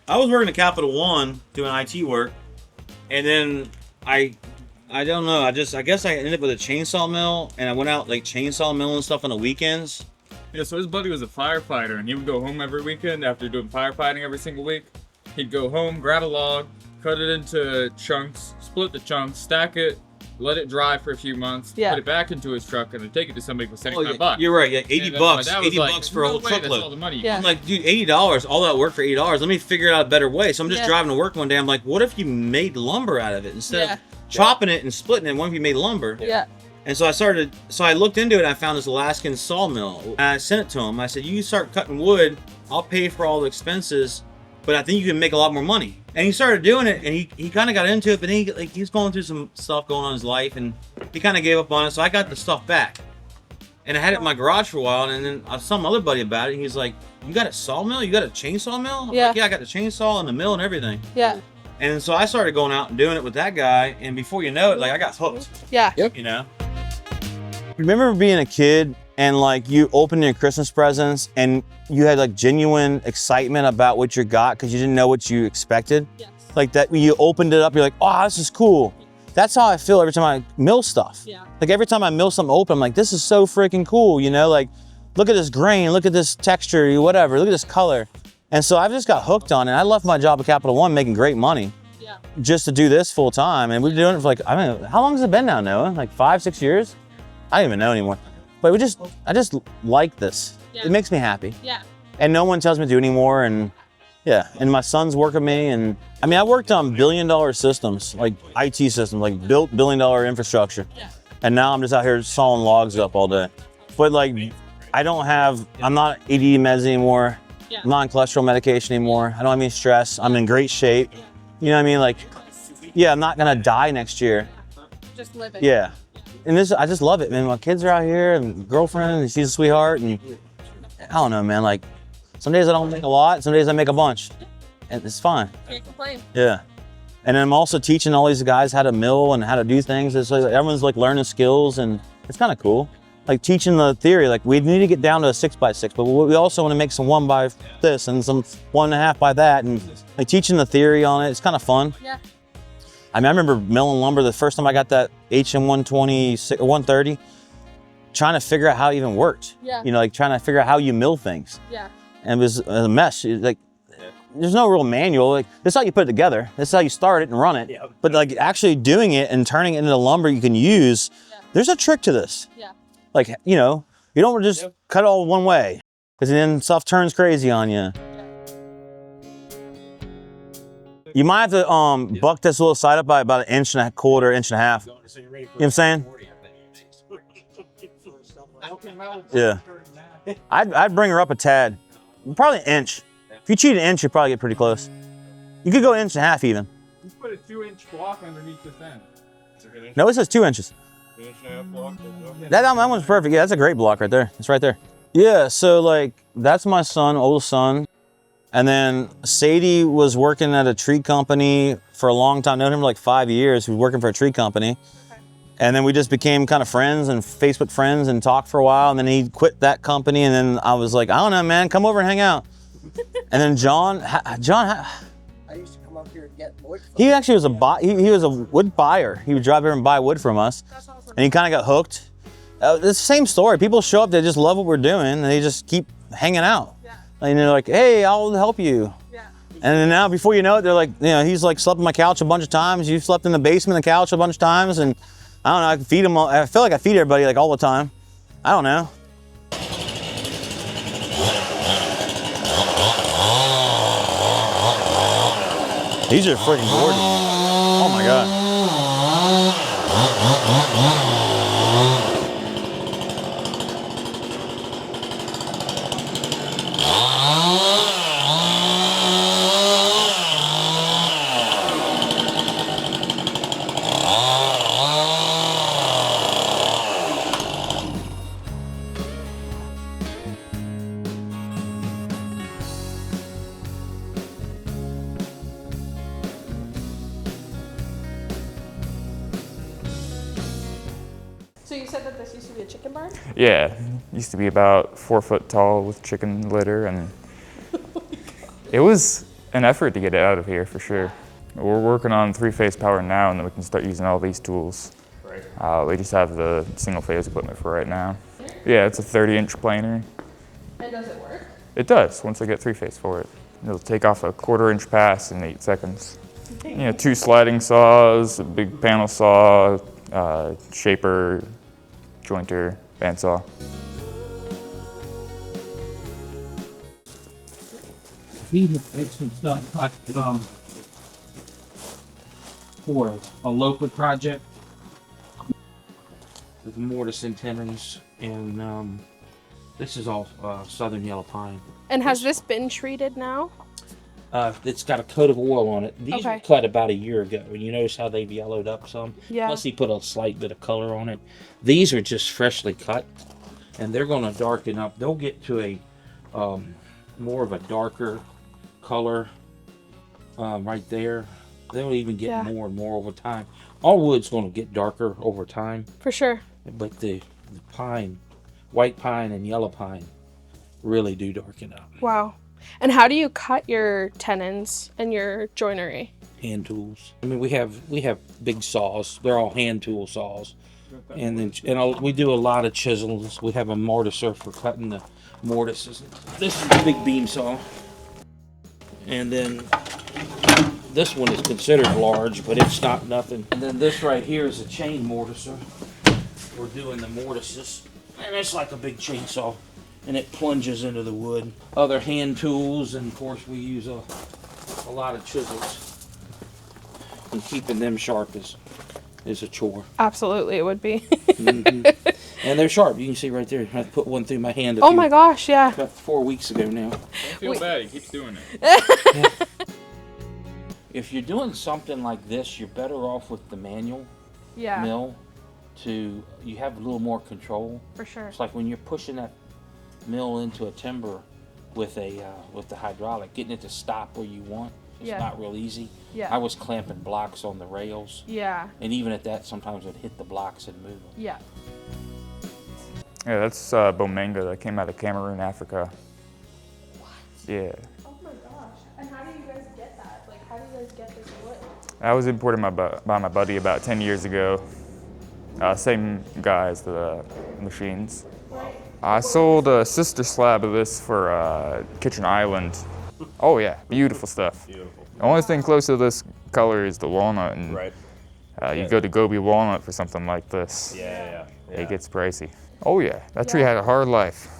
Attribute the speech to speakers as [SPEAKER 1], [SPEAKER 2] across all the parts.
[SPEAKER 1] I was working at Capital One doing IT work, and then I don't know. I guess I ended up with a chainsaw mill, and I went out like chainsaw milling stuff on the weekends.
[SPEAKER 2] Yeah, so his buddy was a firefighter, and he would go home every weekend after doing firefighting every single week. He'd go home, grab a log, cut it into chunks, split the chunks, stack it, let it dry for a few months, put it back into his truck, and then take it to somebody for $75.
[SPEAKER 1] You're right. Yeah, $80. $80 for a whole truckload.
[SPEAKER 2] That's all the money.
[SPEAKER 1] I'm like, dude, $80. All that work for $80. Let me figure out a better way. So I'm just driving to work one day. I'm like, what if you made lumber out of it instead of chopping it and splitting it? What if you made lumber?
[SPEAKER 3] Yeah.
[SPEAKER 1] And so I looked into it. And I found this Alaskan sawmill. And I sent it to him. I said, you start cutting wood. I'll pay for all the expenses, but I think you can make a lot more money. And he started doing it, and he kind of got into it, but then he's going through some stuff going on in his life, and he kind of gave up on it. So I got the stuff back, and I had it in my garage for a while. And then I was telling my other buddy about it. And he's like, "You got a sawmill? You got a chainsaw mill?" I'm like, yeah, I got the chainsaw and the mill and everything.
[SPEAKER 3] Yeah.
[SPEAKER 1] And so I started going out and doing it with that guy, and before you know it, like I got hooked.
[SPEAKER 3] Yeah.
[SPEAKER 1] You know. Remember being a kid and like you opened your Christmas presents and you had like genuine excitement about what you got because you didn't know what you expected?
[SPEAKER 3] Yes.
[SPEAKER 1] Like that when you opened it up, you're like, oh, this is cool. That's how I feel every time I mill stuff.
[SPEAKER 3] Yeah.
[SPEAKER 1] Like every time I mill something open, I'm like, this is so freaking cool, you know? Like, look at this grain, look at this texture, whatever, look at this color. And so I've just got hooked on it. I left my job at Capital One making great money just to do this full time. And we've been doing it for like, I mean, how long has it been now, Noah? Like 5, 6 years? I don't even know anymore. But I just like this. It makes me happy.
[SPEAKER 3] Yeah.
[SPEAKER 1] And no one tells me to do anymore. And yeah, and my sons work with me. And I mean, I worked on billion-dollar systems, like IT systems, like built billion-dollar infrastructure. Yeah. And now I'm just out here sawing logs up all day. But like, I'm not AD meds anymore. Yeah. I'm not on cholesterol medication anymore. I don't have any stress. I'm in great shape. You know what I mean? Like, yeah, I'm not gonna die next year.
[SPEAKER 3] Just living.
[SPEAKER 1] Yeah. And I just love it, man. My kids are out here and girlfriend, and she's a sweetheart. And I don't know, man. Like, some days I don't make a lot, some days I make a bunch. And it's fine.
[SPEAKER 3] Can't complain.
[SPEAKER 1] Yeah. And then I'm also teaching all these guys how to mill and how to do things. It's like everyone's like learning skills, and it's kind of cool. Like teaching the theory, like we need to get down to a 6x6, but we also want to make some 1 by this and some 1.5 by that. And like teaching the theory on it, it's kind of fun.
[SPEAKER 3] Yeah.
[SPEAKER 1] I mean, I remember milling lumber the first time I got that HM130, trying to figure out how it even worked.
[SPEAKER 3] Yeah.
[SPEAKER 1] You know, like trying to figure out how you mill things.
[SPEAKER 3] Yeah.
[SPEAKER 1] And it was a mess. Like, there's no real manual. Like, this is how you put it together. This is how you start it and run it. Yeah. But like actually doing it and turning it into lumber you can use, there's a trick to this. Yeah. Like, you know, you don't just cut it all one way, because then stuff turns crazy on you. You might have to buck this little side up by about 1.25 inches, 1.5 inches. You know what I'm saying? Yeah. I'd bring her up a tad. Probably 1 inch. If you cheat 1 inch, you'll probably get pretty close. You could go 1.5 inches even.
[SPEAKER 2] Let's put a 2-inch block underneath this end.
[SPEAKER 1] No, it says 2 inches. That one's perfect. Yeah, that's a great block right there. It's right there. Yeah, so like, that's my oldest son. And then Sadie was working at a tree company for a long time. Known him for like 5 years. He was working for a tree company. Okay. And then we just became kind of friends and Facebook friends and talked for a while. And then he quit that company. And then I was like, I don't know, man, come over and hang out. And then John,
[SPEAKER 4] I used to come up here and get wood.
[SPEAKER 1] He actually was he was a wood buyer. He would drive here and buy wood from us. That's awesome. And he kind of got hooked. It's the same story. People show up, they just love what we're doing, and they just keep hanging out. Yeah. And they're like, hey, I'll help you. Yeah. And then now, before you know it, they're like, you know, he's like slept on my couch a bunch of times. You've slept in the basement of the couch a bunch of times, and I don't know, I can feed him. I feel like I feed everybody like all the time. I don't know. These are freaking gorgeous. Oh my God.
[SPEAKER 3] So you said that this used to be a chicken barn?
[SPEAKER 2] Yeah, used to be about 4 foot tall with chicken litter, and it was
[SPEAKER 5] an effort to get it out of here for sure. We're working on 3-phase power now, and then we can start using all these tools. Right. We just have the single-phase equipment for right now. Yeah, it's a 30-inch planer.
[SPEAKER 3] And does it work?
[SPEAKER 5] It does, once I get 3-phase for it. It'll take off a 1/4-inch pass in 8 seconds. 2 sliding saws, a big panel saw, shaper, jointer, bandsaw.
[SPEAKER 6] We have made some stuff for a local project with mortise and tenons, and this is all southern yellow pine.
[SPEAKER 3] And has this been treated now?
[SPEAKER 6] It's got a coat of oil on it. These were
[SPEAKER 3] Okay.
[SPEAKER 6] cut about a year ago. You notice how they've yellowed up some?
[SPEAKER 3] Yeah.
[SPEAKER 6] Plus he put a slight bit of color on it. These are just freshly cut, and they're going to darken up. They'll get to a more of a darker color right there. They'll even get more and more over time. All wood's going to get darker over time,
[SPEAKER 3] For sure.
[SPEAKER 6] but the pine, white pine and yellow pine, really do darken up.
[SPEAKER 3] Wow. And how do you cut your tenons and your joinery?
[SPEAKER 6] Hand tools. I mean, we have big saws. They're all hand tool saws, and then we do a lot of chisels. We have a mortiser for cutting the mortises. This is the big beam saw, and then this one is considered large, but it's not nothing. And then this right here is a chain mortiser. We're doing the mortises, and it's like a big chainsaw, and it plunges into the wood. Other hand tools, and of course we use a lot of chisels. And keeping them sharp is a chore.
[SPEAKER 3] Absolutely, it would be.
[SPEAKER 6] And they're sharp. You can see right there. I put one through my hand.
[SPEAKER 3] Oh my gosh, yeah.
[SPEAKER 6] About 4 weeks ago now.
[SPEAKER 2] Don't feel bad. He keeps doing it.
[SPEAKER 6] If you're doing something like this, you're better off with the manual
[SPEAKER 3] Yeah,
[SPEAKER 6] mill. You have a little more control.
[SPEAKER 3] for sure.
[SPEAKER 6] It's like when you're pushing that mill into a timber with the hydraulic, getting it to stop where you want. It's not real easy.
[SPEAKER 3] Yeah.
[SPEAKER 6] I was clamping blocks on the rails,
[SPEAKER 3] Yeah,
[SPEAKER 6] and even at that, sometimes I'd hit the blocks and move them.
[SPEAKER 3] yeah.
[SPEAKER 5] Yeah, that's bomanga that came out of Cameroon, Africa.
[SPEAKER 3] What?
[SPEAKER 5] Yeah.
[SPEAKER 3] Oh my gosh. And how do you guys get that? Like, how do you guys get this wood?
[SPEAKER 5] I was imported by my buddy about 10 years ago. Same guy as the machines.
[SPEAKER 3] Right.
[SPEAKER 5] I sold a sister slab of this for Kitchen Island. Oh yeah, beautiful stuff. Beautiful. The only thing close to this color is the walnut, and you go to Gobi Walnut for something like this.
[SPEAKER 7] Yeah.
[SPEAKER 5] It gets pricey. Oh yeah, that tree had a hard life.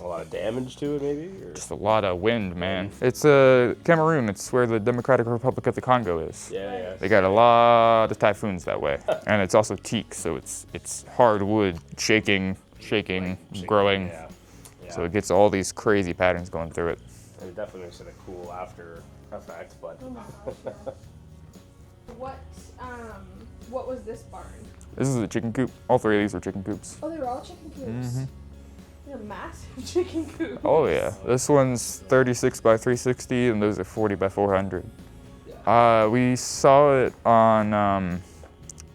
[SPEAKER 7] A lot of damage to it, maybe? Or?
[SPEAKER 5] Just a lot of wind, man. It's Cameroon. It's where the Democratic Republic of the Congo is.
[SPEAKER 7] Yeah.
[SPEAKER 5] They got a lot of typhoons that way, and it's also teak, so it's hard wood, shaking, growing.
[SPEAKER 7] Yeah.
[SPEAKER 5] So it gets all these crazy patterns going through it.
[SPEAKER 7] And it definitely makes it a cool after effect, but.
[SPEAKER 3] What was this barn?
[SPEAKER 5] This is a chicken coop. All 3 of these were chicken coops.
[SPEAKER 3] Oh, they were all chicken coops. They're massive chicken coops.
[SPEAKER 5] Oh yeah, this one's 36 by 360, and those are 40 by 400. We saw it on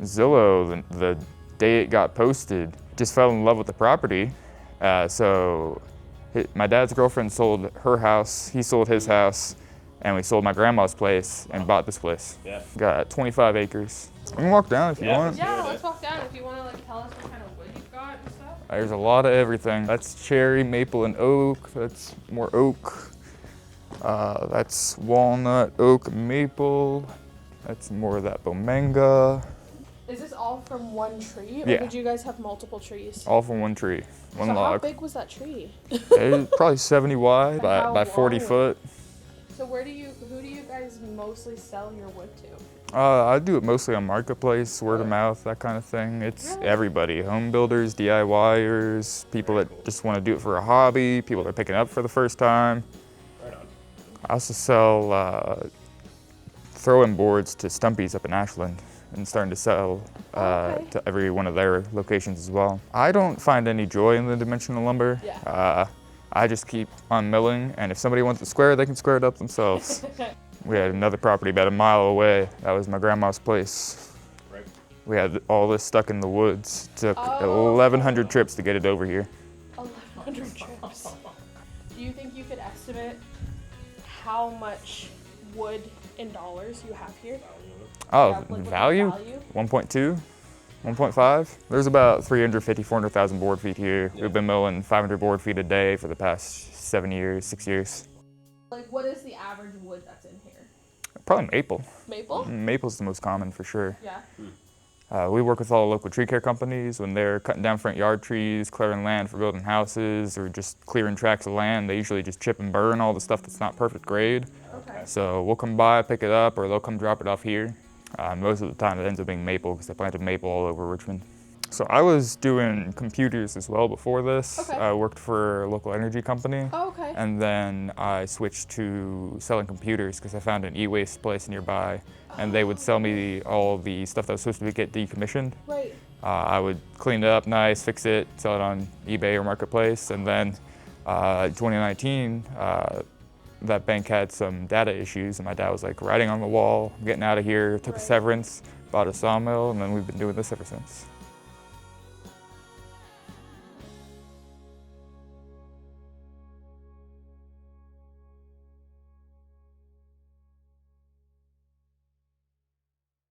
[SPEAKER 5] Zillow the day it got posted. Just fell in love with the property. So my dad's girlfriend sold her house, he sold his house, and we sold my grandma's place and bought this place.
[SPEAKER 7] Yeah.
[SPEAKER 5] Got 25 acres. We can walk down if you want.
[SPEAKER 3] Yeah, let's walk down if you want to like tell us what kind of wood you've got and stuff.
[SPEAKER 5] There's a lot of everything. That's cherry, maple, and oak. That's more oak. That's walnut, oak, maple. That's more of that bomanga.
[SPEAKER 3] Is this all from one tree, or
[SPEAKER 5] Yeah.
[SPEAKER 3] did you guys have multiple trees?
[SPEAKER 5] All from one tree, one
[SPEAKER 3] So
[SPEAKER 5] log.
[SPEAKER 3] how big was that tree?
[SPEAKER 5] It's probably 70 wide
[SPEAKER 3] How
[SPEAKER 5] by 40
[SPEAKER 3] long?
[SPEAKER 5] foot.
[SPEAKER 3] So who do you guys mostly sell your wood to?
[SPEAKER 5] I do it mostly on Marketplace, word of mouth, that kind of thing. It's
[SPEAKER 3] Really?
[SPEAKER 5] everybody, home builders, DIYers, people that just want to do it for a hobby, people that are picking it up for the first time.
[SPEAKER 7] Right on.
[SPEAKER 5] I also sell throw-in boards to Stumpy's up in Ashland, and starting to sell
[SPEAKER 3] Okay.
[SPEAKER 5] to every one of their locations as well. I don't find any joy in the dimensional lumber.
[SPEAKER 3] Yeah.
[SPEAKER 5] I just keep on milling, and if somebody wants it square, they can square it up themselves. We had another property about a mile away. That was my grandma's place.
[SPEAKER 7] Right.
[SPEAKER 5] We had all this stuck in the woods. Took
[SPEAKER 3] Oh.
[SPEAKER 5] 1,100 trips to get it over here.
[SPEAKER 3] 1,100 trips. Do you think you could estimate how much wood in dollars you have here?
[SPEAKER 5] Oh,
[SPEAKER 3] Yeah, like, what the
[SPEAKER 5] value?
[SPEAKER 3] value?
[SPEAKER 5] 1.2, 1.5. There's about 350, 400,000 board feet here. We've been mowing 500 board feet a day for the past 7 years, 6 years.
[SPEAKER 3] Like, what is the average wood that's in here?
[SPEAKER 5] Probably maple.
[SPEAKER 3] Maple?
[SPEAKER 5] Maple's the most common for sure.
[SPEAKER 3] Yeah.
[SPEAKER 5] We work with all the local tree care companies when they're cutting down front yard trees, clearing land for building houses, or just clearing tracts of land. They usually just chip and burn all the stuff that's not perfect grade.
[SPEAKER 3] Okay.
[SPEAKER 5] So we'll come by, pick it up, or they'll come drop it off here. Most of the time it ends up being maple because they planted maple all over Richmond. So I was doing computers as well before this.
[SPEAKER 3] Okay.
[SPEAKER 5] I worked for a local energy company.
[SPEAKER 3] Oh, okay.
[SPEAKER 5] And then I switched to selling computers because I found an e-waste place nearby. And they would sell me all the stuff that was supposed to get decommissioned.
[SPEAKER 3] Right.
[SPEAKER 5] I would clean it up nice, fix it, sell it on eBay or Marketplace. And then 2019, that bank had some data issues, and my dad was like, writing on the wall, I'm getting out of here, took a severance, bought a sawmill, and then we've been doing this ever since.